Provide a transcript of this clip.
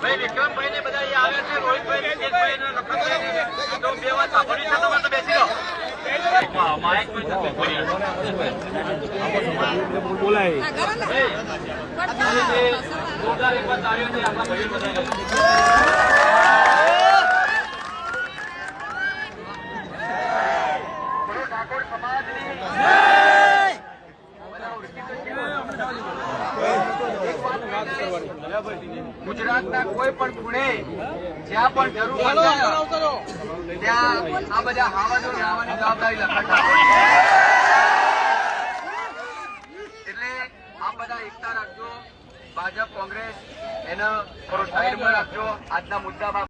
ભાઈ વિક્રમભાઈ ને બધા આવે છે, રોહિતભાઈ નીતિશભાઈ ને લખનભાઈ તો બે વાત સાંભળી છે, તમારે બેસી રહો. માઇક બોલાય જોરદાર એક વાત આવ્યો છે આપણા ભાઈઓ બધા. ગુજરાતના કોઈ પણ ખૂણે જ્યાં પણ જરૂર પડે ત્યાં આ બધા હાવાનો લાવવાની જવાબદારી લખન ઠાકોરની. એટલે આ બધા એકતા રાખજો, ભાજપ કોંગ્રેસ એને થોડો સાઈડમાં રાખજો આજના મુદ્દામાં.